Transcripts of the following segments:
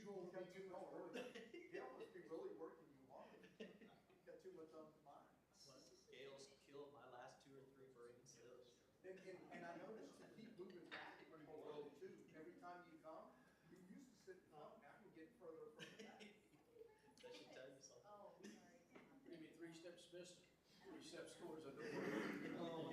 usual people. Oh, really? Gail must be really working you hard. Got too much on the mind. Gail's killed my last 2 or 3 brain cells. And I noticed you keep moving back a row too. Every time you come, you used to sit in front. Now you're getting further and further back. That should tell you something. Oh, sorry. Give me 3 steps missed, 3 steps towards the door. Oh.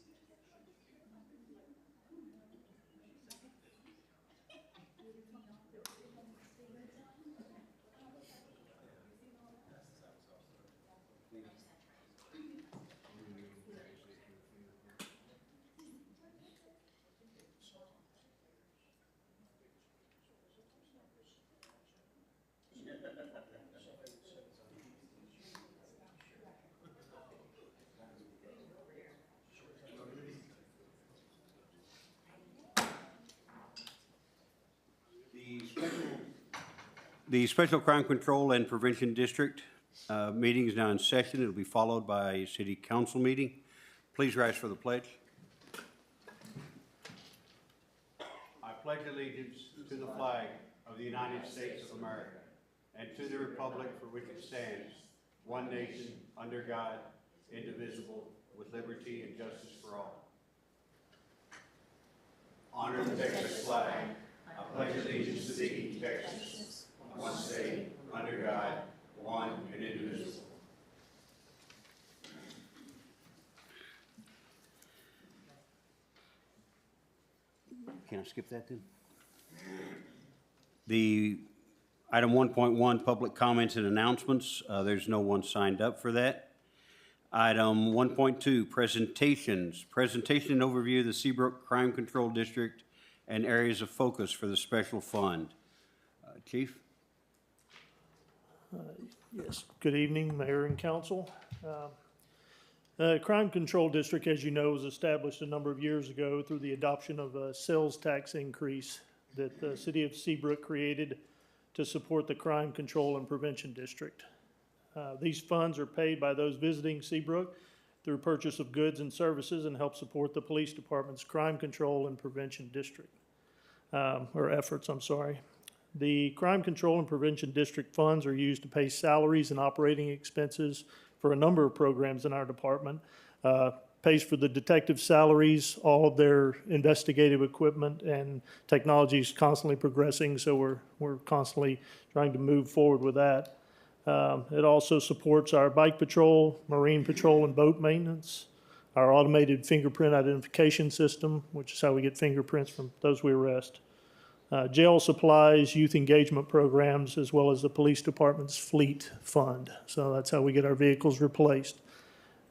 That is kind of funny. This once. The Special Crime Control and Prevention District meeting is now in session. It'll be followed by a city council meeting. Please rise for the pledge. I pledge allegiance to the flag of the United States of America and to the republic for which it stands, one nation, under God, indivisible, with liberty and justice for all. Honor the Texas flag. I pledge allegiance to thee, Texas, one state, under God, one and indivisible. Can I skip that then? The item 1.1, public comments and announcements. There's no one signed up for that. Item 1.2, presentations. Presentation and overview of the Seabrook Crime Control District and areas of focus for the special fund. Chief? Yes, good evening, Mayor and Council. Crime Control District, as you know, was established a number of years ago through the adoption of a sales tax increase that the City of Seabrook created to support the Crime Control and Prevention District. These funds are paid by those visiting Seabrook through purchase of goods and services and help support the Police Department's Crime Control and Prevention District, or efforts, I'm sorry. The Crime Control and Prevention District funds are used to pay salaries and operating expenses for a number of programs in our department. Pays for the detective salaries, all of their investigative equipment, and technology is constantly progressing, so we're constantly trying to move forward with that. It also supports our bike patrol, marine patrol, and boat maintenance, our automated fingerprint identification system, which is how we get fingerprints from those we arrest. Jail supplies, youth engagement programs, as well as the police department's fleet fund. So that's how we get our vehicles replaced.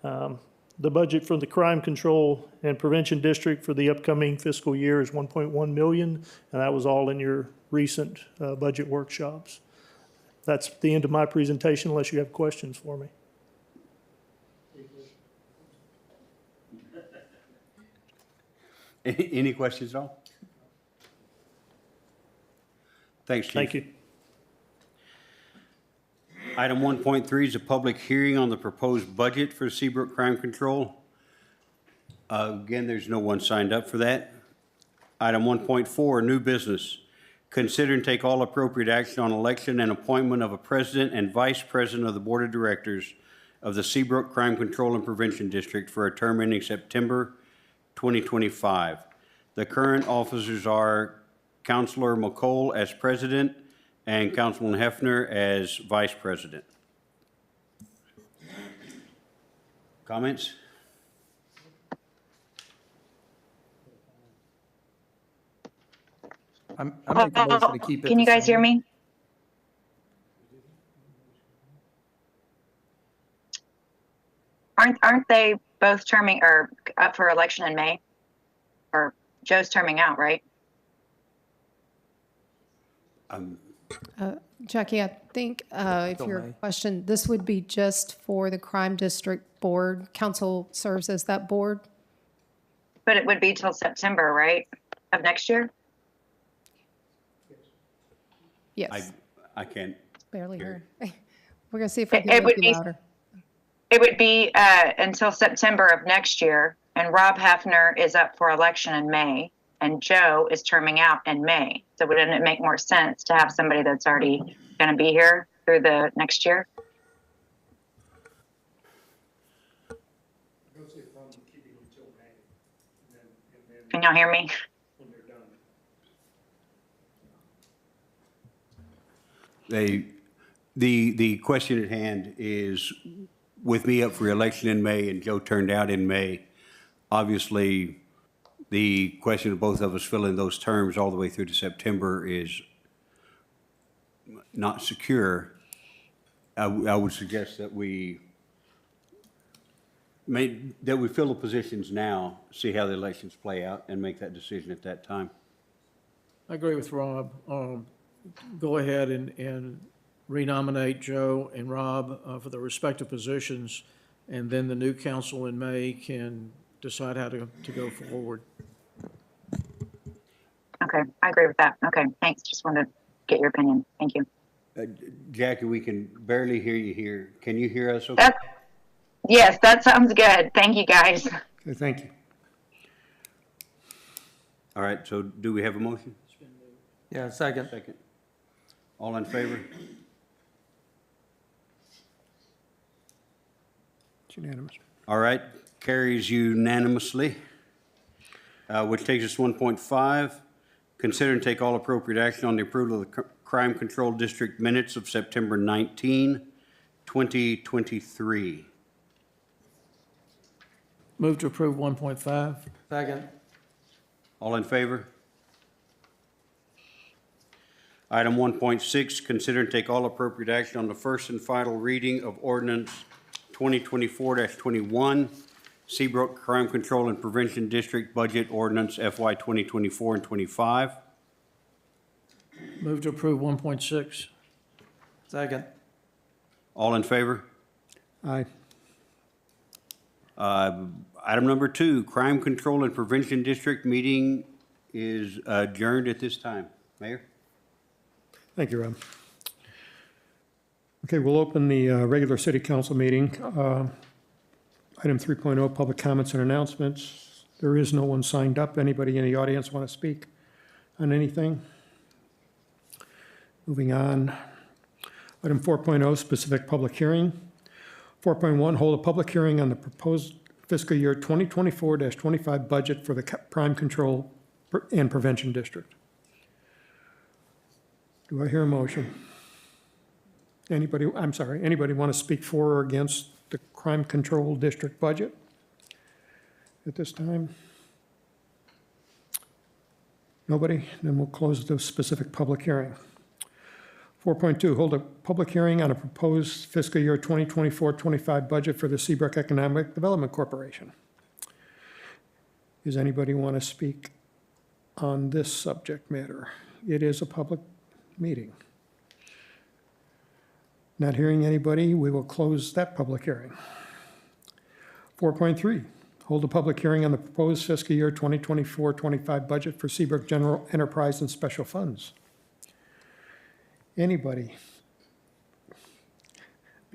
The budget for the Crime Control and Prevention District for the upcoming fiscal year is $1.1 million, and that was all in your recent budget workshops. That's the end of my presentation, unless you have questions for me. Any questions at all? Thanks, Chief. Thank you. Item 1.3 is a public hearing on the proposed budget for Seabrook Crime Control. Again, there's no one signed up for that. Item 1.4, new business. Consider and take all appropriate action on election and appointment of a president and vice president of the Board of Directors of the Seabrook Crime Control and Prevention District for a term ending September 2025. The current officers are Councilor McCole as president and Councilman Hefner as vice president. Comments? I make a motion to keep it. Can you guys hear me? Aren't they both terming or up for election in May? Or Joe's terming out, right? Jackie, I think if Still your May. question, this would be just for the Crime District Board. Council serves as that board? But it would be till September, right, of next year? Yes, I can't, barely heard. We're going to see if we It can would make you be- louder. It would be until September of next year, and Rob Hefner is up for election in May, and Joe is terming out in May. So wouldn't it make more sense to have somebody that's already going to be here through the next year? I don't see a problem keeping them till May, and then Can y'all hear me? when they're done. the question at hand is, with me up for election in May and Joe turned out in May, obviously, the question of both of us filling those terms all the way through to September is not secure. I would suggest that we fill the positions now, see how the elections play out, and make that decision at that time. I agree with Rob. Go ahead and renominate Joe and Rob for their respective positions, and then the new council in May can decide how to go forward. Okay, I agree with that. Okay, thanks. Just wanted to get your opinion. Thank you. Jackie, we can barely hear you here. Can you hear us okay? Yes, that sounds good. Thank you, guys. Okay, thank you. All right, so do we have a motion? Yeah, second. Second. All in favor? It's unanimous. All right, carries unanimously. Which takes us to 1.5. Consider and take all appropriate action on the approval of the Crime Control District minutes of September 19, 2023. Move to approve 1.5. Second. All in favor? Item 1.6, consider and take all appropriate action on the first and final reading of ordinance 2024-21, Seabrook Crime Control and Prevention District Budget Ordinance FY 2024 and 25. Move to approve 1.6. Second. All in favor? Aye. Item number 2, Crime Control and Prevention District meeting is adjourned at this time. Mayor? Thank you, Rob. Okay, we'll open the regular city council meeting. Item 3.0, public comments and announcements. There is no one signed up. Anybody in the audience want to speak on anything? Moving on. Item 4.0, specific public hearing. 4.1, hold a public hearing on the proposed fiscal year 2024-25 budget for the Crime Control and Prevention District. Do I hear a motion? Anybody want to speak for or against the Crime Control District budget at this time? Nobody? Then we'll close the specific public hearing. 4.2, hold a public hearing on a proposed fiscal year 2024-25 budget for the Seabrook Economic Development Corporation. Does anybody want to speak on this subject matter? It is a public meeting. Not hearing anybody, we will close that public hearing. 4.3, hold a public hearing on the proposed fiscal year 2024-25 budget for Seabrook General Enterprise and Special Funds. Anybody?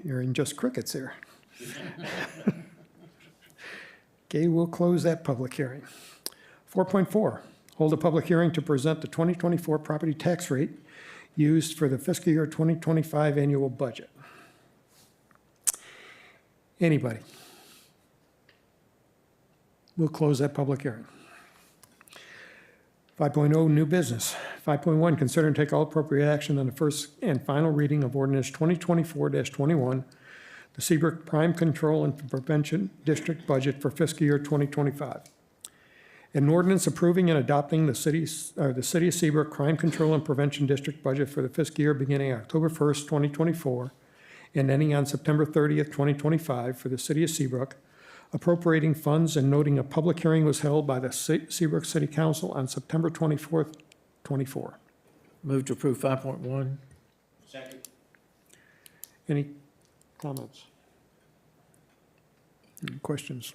Hearing just crickets here. Okay, we'll close that public hearing. 4.4, hold a public hearing to present the 2024 property tax rate used for the fiscal year 2025 annual budget. Anybody? We'll close that public hearing. 5.0, new business. 5.1, consider and take all appropriate action on the first and final reading of ordinance 2024-21, the Seabrook Crime Control and Prevention District budget for fiscal year 2025. An ordinance approving and adopting the City of Seabrook Crime Control and Prevention District budget for the fiscal year beginning October 1st, 2024, and ending on September 30th, 2025 for the City of Seabrook, appropriating funds and noting a public hearing was held by the Seabrook City Council on September 24th, 24. Move to approve 5.1. Second. Any comments? Any questions?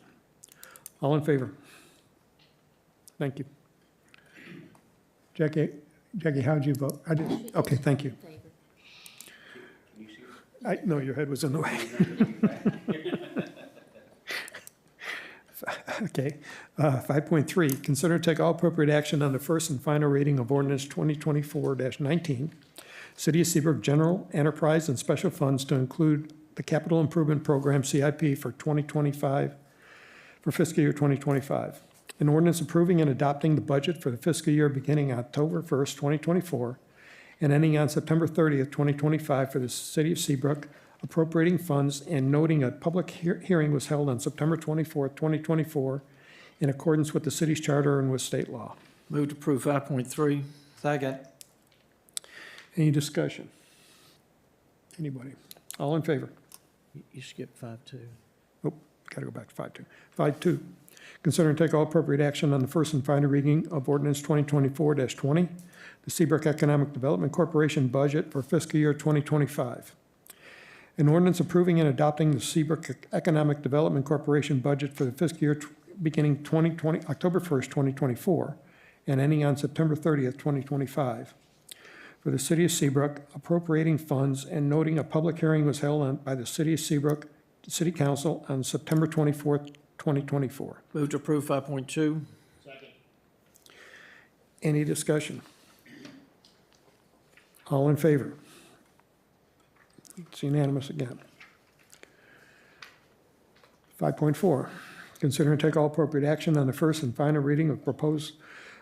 All in favor? Thank you. Jackie, how'd you vote? I did, okay, thank you. No, your head was in the way. Okay. 5.3, consider and take all appropriate action on the first and final reading of ordinance 2024-19, City of Seabrook General Enterprise and Special Funds to include the Capital Improvement Program CIP for 2025, for fiscal year 2025. An ordinance approving and adopting the budget for the fiscal year beginning October 1st, 2024, and ending on September 30th, 2025 for the City of Seabrook, appropriating funds and noting a public hearing was held on September 24th, 2024, in accordance with the city's charter and with state law. Move to approve 5.3. Second. Any discussion? Anybody? All in favor? You skipped 5.2. Oh, got to go back to 5.2. 5.2, consider and take all appropriate action on the first and final reading of ordinance 2024-20, the Seabrook Economic Development Corporation budget for fiscal year 2025. An ordinance approving and adopting the Seabrook Economic Development Corporation budget for the fiscal year beginning October 1st, 2024, and ending on September 30th, 2025. For the City of Seabrook, appropriating funds and noting a public hearing was held by the City of Seabrook City Council on September 24th, 2024. Move to approve 5.2. Any discussion? All in favor? It's unanimous again. 5.4, consider and take all appropriate action on the first and final reading of proposed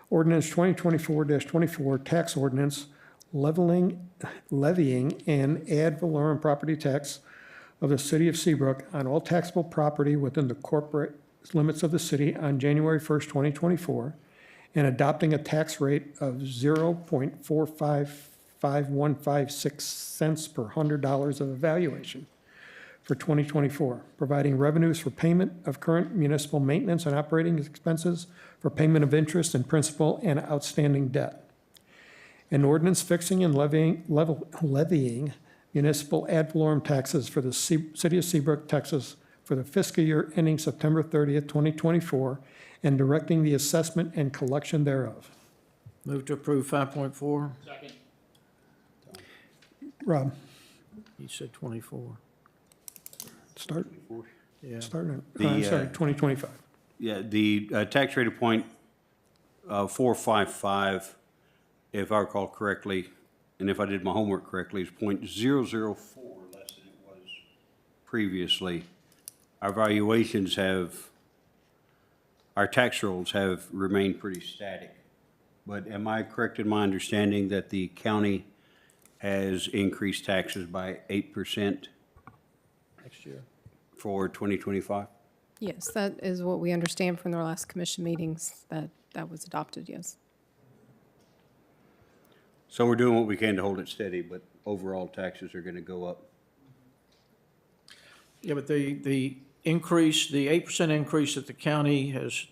ordinance 2024-24 tax ordinance levying an ad valorem property tax of the City of Seabrook on all taxable property within the corporate limits of the city on January 1st, 2024, and adopting a tax rate of 0.455156 cents per $100 of evaluation for 2024, providing revenues for payment of current municipal maintenance and operating expenses, for payment of interest and principal and outstanding debt. An ordinance fixing and levying municipal ad valorem taxes for the City of Seabrook, Texas, for the fiscal year ending September 30th, 2024, and directing the assessment and collection thereof. Move to approve 5.4. Rob, You said 24. start, Yeah. starting, The, sorry, 2025. Yeah, the tax rate of 0.455, if I recall correctly, and if I did my homework correctly, is 0.004 less than it was previously. Our valuations have, our tax rolls have remained pretty static. But am I correct in my understanding that the county has increased taxes by 8% Next year. for 2025? Yes, that is what we understand from their last commission meetings, that was adopted, yes. So we're doing what we can to hold it steady, but overall taxes are going to go up. Yeah, but the increase, the 8% increase that the county has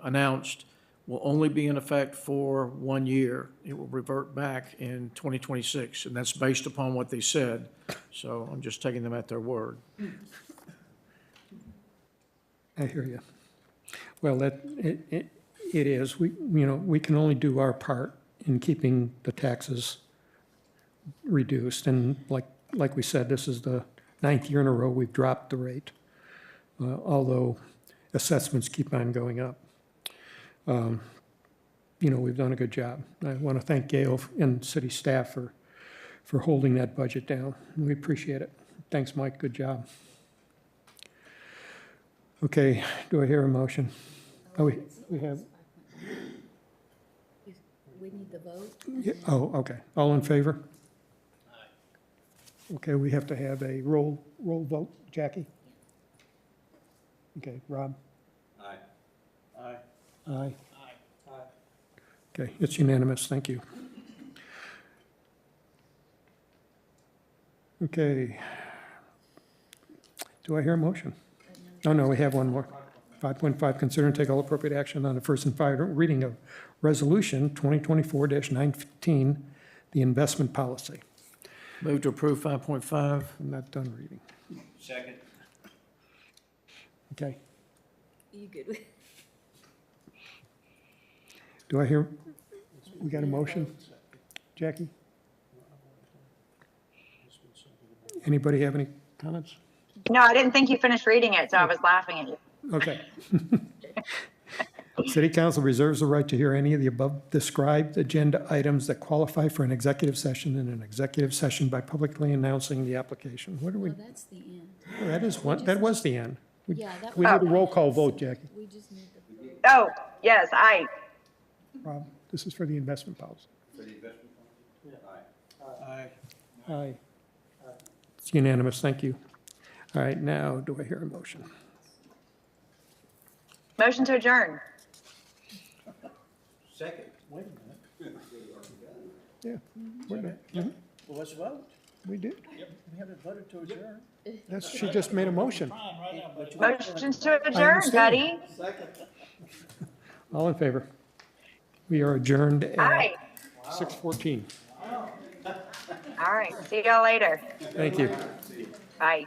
announced will only be in effect for 1 year. It will revert back in 2026, and that's based upon what they said. So I'm just taking them at their word. I hear you. Well, it is, we can only do our part in keeping the taxes reduced. And like we said, this is the 9th year in a row we've dropped the rate, although assessments keep on going up. We've done a good job. I want to thank Gail and city staff for holding that budget down. We appreciate it. Thanks, Mike. Good job. Okay, do I hear a motion? Oh, we have, We need the vote? yeah, oh, okay. All in favor? Okay, we have to have a roll vote. Jackie? Okay, Rob? Aye. Aye. Aye. Okay, it's unanimous, thank you. Okay. Do I hear a motion? Oh, no, we have one more. 5.5, consider and take all appropriate action on the first and final reading of Resolution 2024-19, the investment policy. Move to approve 5.5. I'm not done reading. Second. Okay. You good with? Do I hear, we got a motion? Jackie? Anybody have any comments? No, I didn't think you finished reading it, so I was laughing at you. Okay. City Council reserves the right to hear any of the above described agenda items that qualify for an executive session in an executive session by publicly announcing the application. What are we, Well, that's the end. that is one, that was the end. We Yeah, that we was. need a roll call vote, Jackie. We just need the. Oh, yes, I, Rob, this is for the investment policy. Aye. Aye. It's unanimous, thank you. All right, now, do I hear a motion? motion to adjourn. Second. Wait a minute. Yeah, we're done. Mhm, Well, let's vote. we did. We haven't voted to adjourn. That's, she just made a motion. Motion to adjourn, understand. buddy. All in favor? We are adjourned at Aye. 6:14. All right, see y'all later. Thank you. Bye.